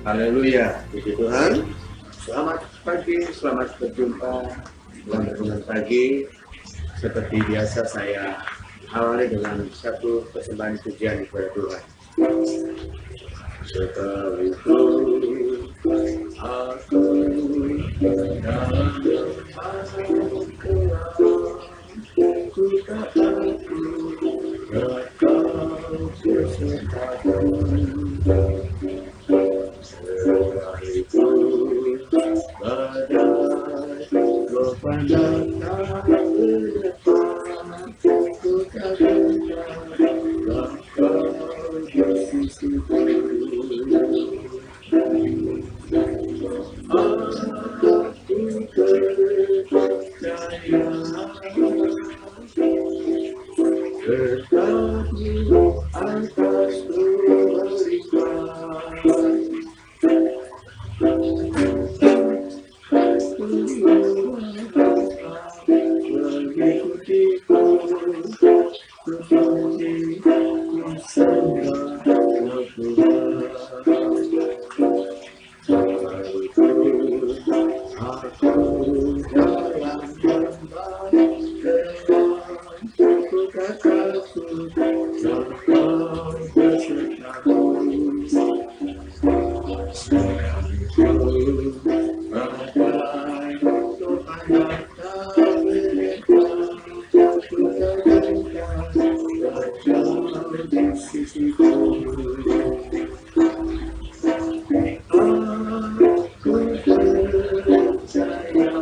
Haleluya, puji Tuhan. Selamat pagi, selamat berjumpa dalam renungan pagi. Seperti biasa saya awali dengan satu persembahan pujian kepada Tuhan. Sekaliku aku dalam ku tak takut, Engkau besertaku. Sekalipun badai gelombang datang ke depan, ku tak gentar, Engkau di sisiku. Berkabung atas kebaikan, mengikutiku, memuji, sembah Tuhan. Aku dalam lembah gelap, ku tak takut, Engkau besertaku. Sekalipun badai gelombang datang berdekat, ku tak gentar, Engkau di sisiku. Aku percaya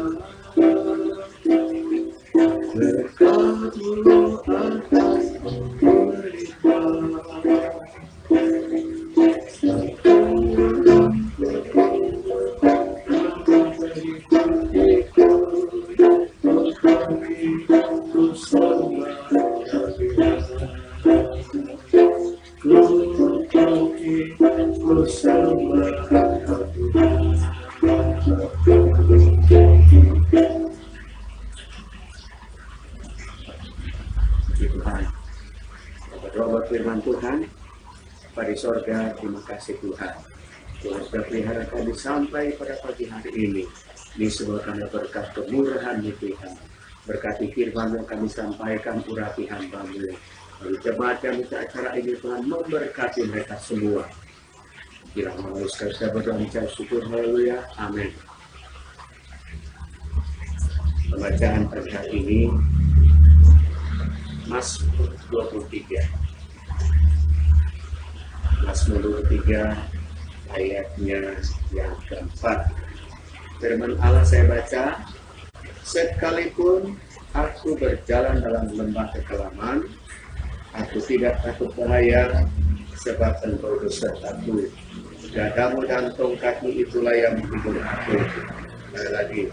berkabung atas pemberitaan. Tuhan, berdoa firman Tuhan pada sorga. Terima kasih Tuhan. Tuhan sudah pelihara kami sampai pada pagi hari ini. Disebabkan berkat kemurahan-Mu Tuhan. Berkati firman yang kami sampaikan, urapi hamba-Mu. Lalu jemaat yang mengikuti acara ini Tuhan memberkati mereka semua. Kiranya melalui saya berdoa mencari syukur. Haleluya. Amin. Pembacaan pada hari ini Mazmur 23. Mazmur 23 ayatnya yang keempat. Firman Allah saya baca, sekalipun aku berjalan dalam lembah kekelaman, aku tidak takut bahaya, sebab Engkau besertaku. Gadamu dan tongkatmu itulah yang menghibur aku. Sekali lagi,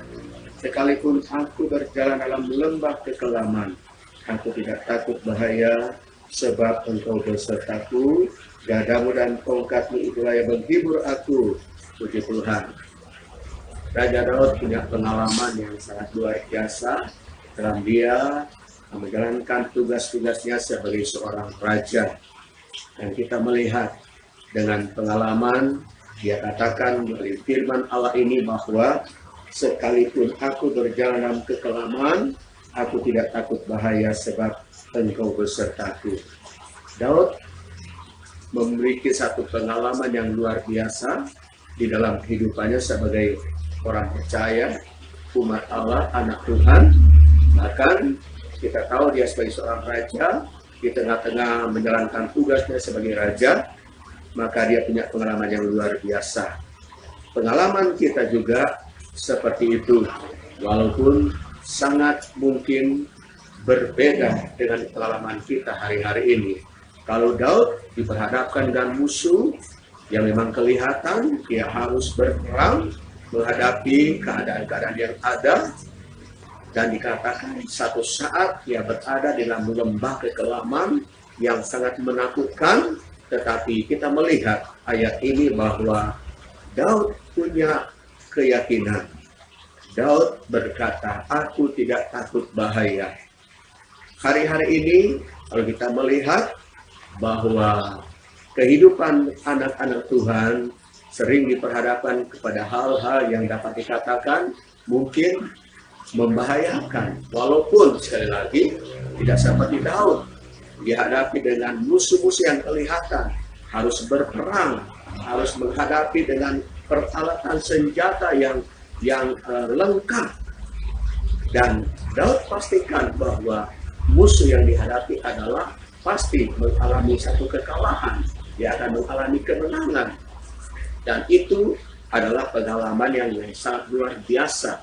sekalipun aku berjalan dalam lembah kekelaman, aku tidak takut bahaya, sebab Engkau besertaku. Gadamu dan tongkatmu itulah yang menghibur aku. Puji Tuhan. Raja Daud punya pengalaman yang sangat luar biasa dalam dia menjalankan tugas-tugasnya sebagai seorang raja. Dan kita melihat dengan pengalaman, dia katakan melalui firman Allah ini bahwa sekalipun aku berjalan dalam kekelaman, aku tidak takut bahaya sebab Engkau besertaku. Daud memiliki satu pengalaman yang luar biasa di dalam kehidupannya sebagai orang percaya, umat Allah, anak Tuhan. Bahkan kita tahu dia sebagai seorang raja, di tengah-tengah menjalankan tugasnya sebagai raja, maka dia punya pengalaman yang luar biasa. Pengalaman kita juga seperti itu, walaupun sangat mungkin berbeda dengan pengalaman kita hari-hari ini. Kalau Daud diperhadapkan dengan musuh yang memang kelihatan, dia harus berperang menghadapi keadaan-keadaan yang ada, dan dikatakan satu saat dia berada di dalam lembah kekelaman yang sangat menakutkan. Tetapi kita melihat ayat ini bahwa Daud punya keyakinan. Daud berkata, aku tidak takut bahaya. Hari-hari ini kalau kita melihat bahwa kehidupan anak-anak Tuhan sering diperhadapkan kepada hal-hal yang dapat dikatakan mungkin membahayakan. Walaupun sekali lagi tidak seperti Daud, dihadapi dengan musuh-musuh yang kelihatan, harus berperang, harus menghadapi dengan peralatan senjata yang lengkap. Dan Daud pastikan bahwa musuh yang dihadapi adalah pasti mengalami satu kekalahan, dia akan mengalami kemenangan. Dan itu adalah pengalaman yang sangat luar biasa.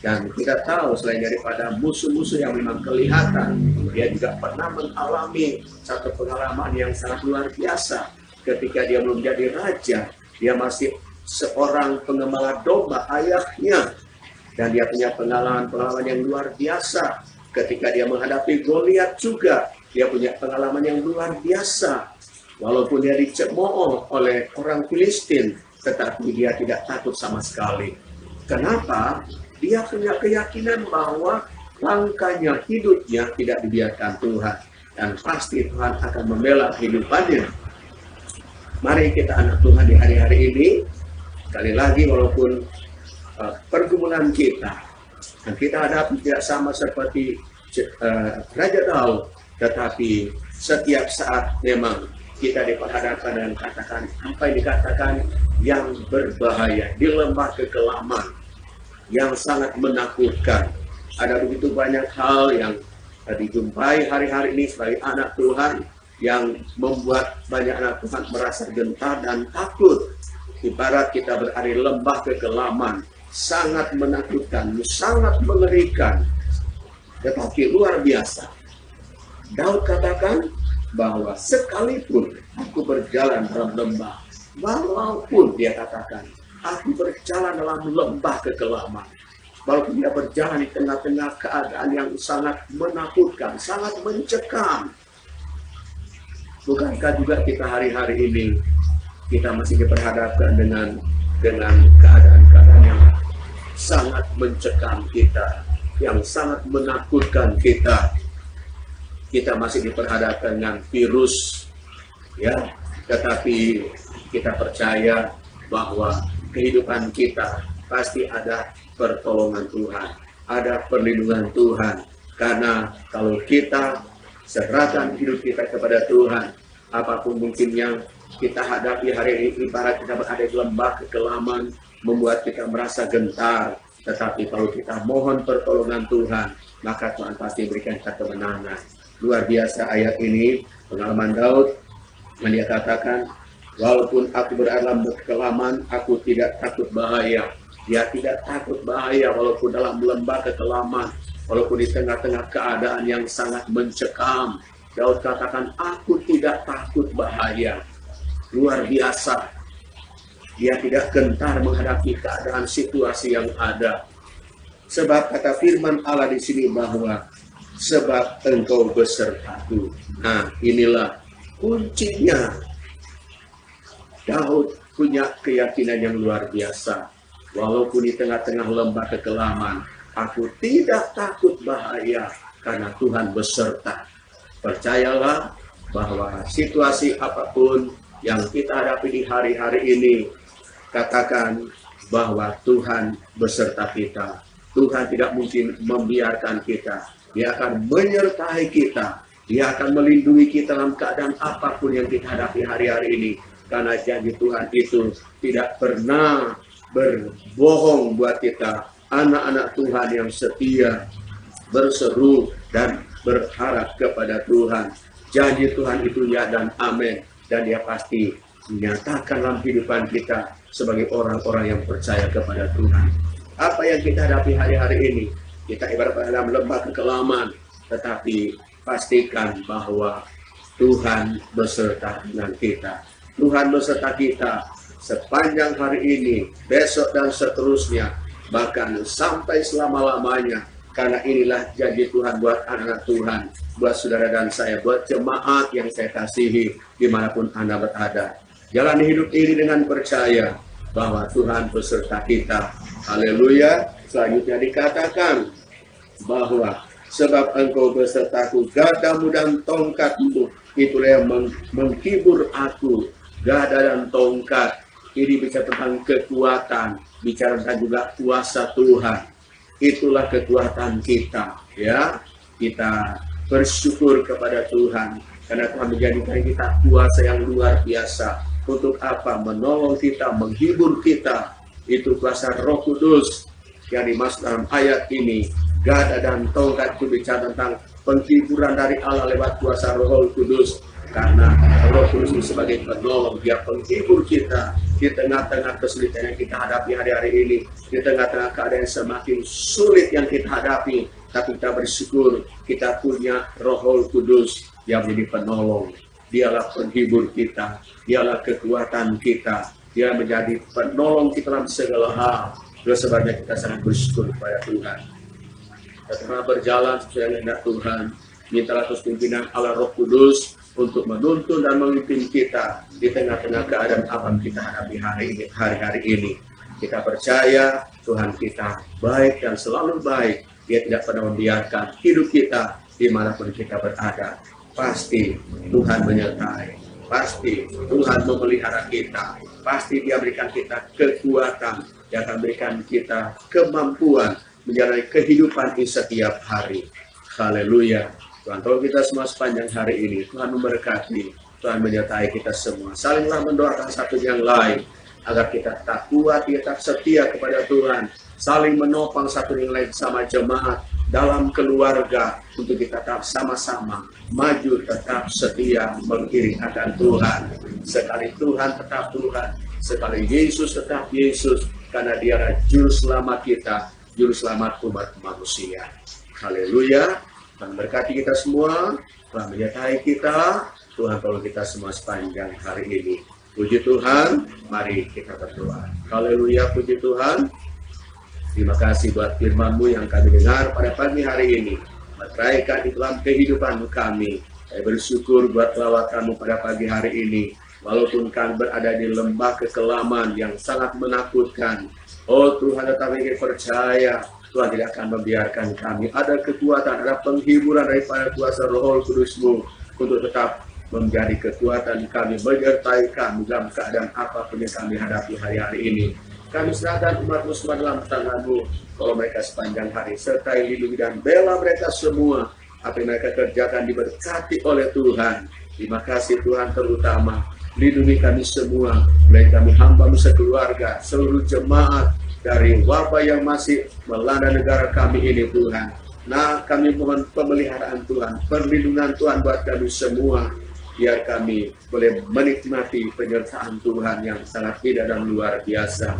Dan kita tahu selain daripada musuh-musuh yang memang kelihatan, dia juga pernah mengalami satu pengalaman yang sangat luar biasa. Ketika dia belum jadi raja, dia masih seorang pengembala domba ayahnya. Dan dia punya pengalaman-pengalaman yang luar biasa. Ketika dia menghadapi Goliat juga, dia punya pengalaman yang luar biasa. Walaupun dia dicemooh oleh orang Filistin, tetapi dia tidak takut sama sekali. Kenapa? Dia punya keyakinan bahwa langkahnya, hidupnya tidak dibiarkan Tuhan. Dan pasti Tuhan akan membela kehidupannya. Mari kita anak Tuhan di hari-hari ini, sekali lagi walaupun pergumulan kita, dan kita hadapi tidak sama seperti Raja Daud, tetapi setiap saat memang kita diperhadapkan dengan katakan apa yang dikatakan yang berbahaya di lembah kekelaman, yang sangat menakutkan. Ada begitu banyak hal yang dijumpai hari-hari ini sebagai anak Tuhan yang membuat banyak anak Tuhan merasa gentar dan takut. Ibarat kita berada di lembah kekelaman, sangat menakutkan, sangat mengerikan, tetapi luar biasa. Daud katakan bahwa sekalipun aku berjalan dalam lembah, walaupun dia katakan aku berjalan dalam lembah kekelaman, walaupun dia berjalan di tengah-tengah keadaan yang sangat menakutkan, sangat mencekam. Bukankah juga kita hari-hari ini kita masih diperhadapkan dengan keadaan-keadaan yang sangat mencekam kita, yang sangat menakutkan kita. Kita masih diperhadapkan dengan virus, ya, tetapi kita percaya bahwa kehidupan kita pasti ada pertolongan Tuhan, ada perlindungan Tuhan. Karena kalau kita serahkan hidup kita kepada Tuhan, apapun mungkin yang kita hadapi hari ini, ibarat kita berada di lembah kekelaman, membuat kita merasa gentar. Tetapi kalau kita mohon pertolongan Tuhan, maka Tuhan pasti berikan kita kemenangan. Luar biasa ayat ini, pengalaman Daud, yang dia katakan, walaupun aku berada dalam kekelaman, aku tidak takut bahaya. Dia tidak takut bahaya walaupun dalam lembah kekelaman, walaupun di tengah-tengah keadaan yang sangat mencekam. Daud katakan, aku tidak takut bahaya. Luar biasa. Dia tidak gentar menghadapi keadaan situasi yang ada. Sebab kata firman Allah di sini bahwa sebab engkau besertaku. Nah, inilah kuncinya. Daud punya keyakinan yang luar biasa. Walaupun di tengah-tengah lembah kekelaman, aku tidak takut bahaya karena Tuhan beserta. Percayalah bahwa situasi apapun yang kita hadapi di hari-hari ini, katakan bahwa Tuhan beserta kita. Tuhan tidak mungkin membiarkan kita. Dia akan menyertai kita. Dia akan melindungi kita dalam keadaan apapun yang kita hadapi hari-hari ini. Karena janji Tuhan itu tidak pernah berbohong buat kita. Anak-anak Tuhan yang setia, berseru dan berharap kepada Tuhan. Janji Tuhan itu ya dan amin. Dan dia pasti menyatakan dalam kehidupan kita sebagai orang-orang yang percaya kepada Tuhan. Apa yang kita hadapi hari-hari ini, kita ibarat dalam lembah kekelaman, tetapi pastikan bahwa Tuhan beserta dengan kita. Tuhan beserta kita sepanjang hari ini, besok dan seterusnya, bahkan sampai selama-lamanya. Karena inilah janji Tuhan buat anak Tuhan, buat saudara dan saya, buat jemaat yang saya kasihi dimanapun Anda berada. Jalani hidup ini dengan percaya bahwa Tuhan beserta kita. Haleluya. Selanjutnya dikatakan bahwa sebab engkau besertaku, gadamu dan tongkatmu itulah yang menghibur aku. Gada dan tongkat Ini bicara tentang kekuatan, bicara tentang juga kuasa Tuhan. Itulah kekuatan kita, ya. Kita bersyukur kepada Tuhan karena Tuhan menjadikan kita kuasa yang luar biasa. Untuk apa? Menolong kita, menghibur kita. Itu kuasa Roh Kudus yang dimaksud dalam ayat ini. Gada dan tongkat itu bicara tentang penghiburan dari Allah lewat kuasa Roh Kudus. Karena Roh Kudus itu sebagai penolong, Dia penghibur kita di tengah-tengah kesulitan yang kita hadapi hari-hari ini, di tengah-tengah keadaan yang semakin sulit yang kita hadapi. Tapi kita bersyukur kita punya Roh Kudus yang menjadi penolong. Dialah penghibur kita, Dialah kekuatan kita, Dia menjadi penolong kita dalam segala hal. Oleh sebabnya kita sangat bersyukur kepada Tuhan. Kita telah berjalan sesuai kehendak Tuhan. Mintalah terus pimpinan Allah Roh Kudus untuk menuntun dan memimpin kita di tengah-tengah keadaan apa yang kita hadapi hari-hari ini. Kita percaya Tuhan kita baik dan selalu baik. Dia tidak pernah membiarkan hidup kita dimanapun kita berada. Pasti Tuhan menyertai. Pasti Tuhan memelihara kita. Pasti Dia berikan kita kekuatan. Dia akan berikan kita kemampuan menjalani kehidupan di setiap hari. Haleluya. Tuhan tolong kita semua sepanjang hari ini. Tuhan memberkati. Tuhan menyertai kita semua. Salinglah mendoakan satu yang lain. Agar kita tetap kuat, tetap setia kepada Tuhan. Saling menopang satu yang lain sama jemaat. Dalam keluarga. Untuk kita tetap sama-sama. Maju tetap setia mengiring akan Tuhan. Sekali Tuhan tetap Tuhan. Sekali Yesus tetap Yesus. Karena Dia adalah juru selamat kita. Juru selamat umat manusia. Haleluya. Tuhan berkati kita semua, Tuhan menyertai kita, Tuhan tolong kita semua sepanjang hari ini. Puji Tuhan, mari kita berdoa. Haleluya, puji Tuhan. Terima kasih buat firman-Mu yang kami dengar pada pagi hari ini. Meteraikan di dalam kehidupan kami. Saya bersyukur buat lawatan-Mu pada pagi hari ini. Walaupun kami berada di lembah kekelaman yang sangat menakutkan. Oh Tuhan, tetapi kami percaya Tuhan tidak akan membiarkan kami. Ada kekuatan, ada penghiburan daripada kuasa Roh Kudus-Mu untuk tetap menjadi kekuatan kami, menyertai kami dalam keadaan apapun yang kami hadapi hari-hari ini. Kami serahkan umat-Mu semua dalam tangan-Mu. Kalau mereka sepanjang hari, sertai lindungi dan bela mereka semua. Apa yang mereka kerjakan diberkati oleh Tuhan. Terima kasih Tuhan, terutama lindungi kami semua, mulai kami hamba-Mu sekeluarga, seluruh jemaat, dari wabah yang masih melanda negara kami ini Tuhan. Nah, kami mohon pemeliharaan Tuhan, perlindungan Tuhan buat kami semua. Biar kami boleh menikmati penyertaan Tuhan yang sangat indah dan luar biasa.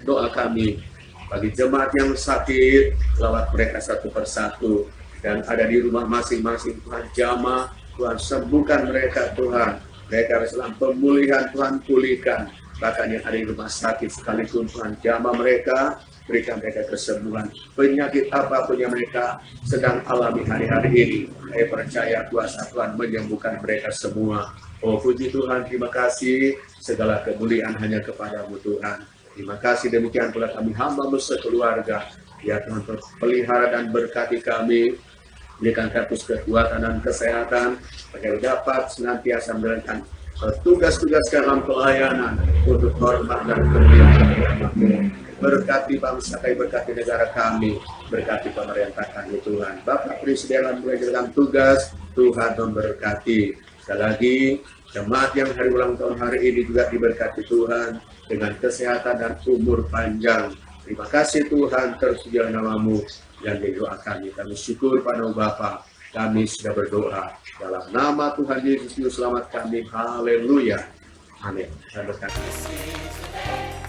Doa kami bagi jemaat yang sakit, lawat mereka satu persatu. Dan ada di rumah masing-masing Tuhan jamah, Tuhan sembuhkan mereka Tuhan. Mereka harus dalam pemulihan Tuhan pulihkan. Bahkan yang ada di rumah sakit sekalipun Tuhan jamah mereka, berikan mereka kesembuhan. Penyakit apapun yang mereka sedang alami hari-hari ini, saya percaya kuasa Tuhan menyembuhkan mereka semua. Oh puji Tuhan, terima kasih. Segala kemuliaan hanya kepada-Mu Tuhan. Terima kasih, demikian pula kami hamba-Mu sekeluarga. Ya Tuhan, pelihara dan berkati kami. Berikan terus kekuatan dan kesehatan, agar dapat senantiasa menjalankan tugas-tugas dalam pelayanan untuk hormat dan kemuliaan. Berkati bangsa kami, berkati negara kami, berkati pemerintah kami Tuhan. Bapak Presiden dalam menjalankan tugas, Tuhan memberkati. Sekali lagi, jemaat yang hari ulang tahun hari ini juga diberkati Tuhan dengan kesehatan dan umur panjang. Terima kasih Tuhan, terpujilah nama-Mu yang didoa kami. Kami syukur pada Bapa. Kami sudah berdoa dalam nama Tuhan Yesus Juru Selamat kami. Haleluya. Amin. Dan berkati.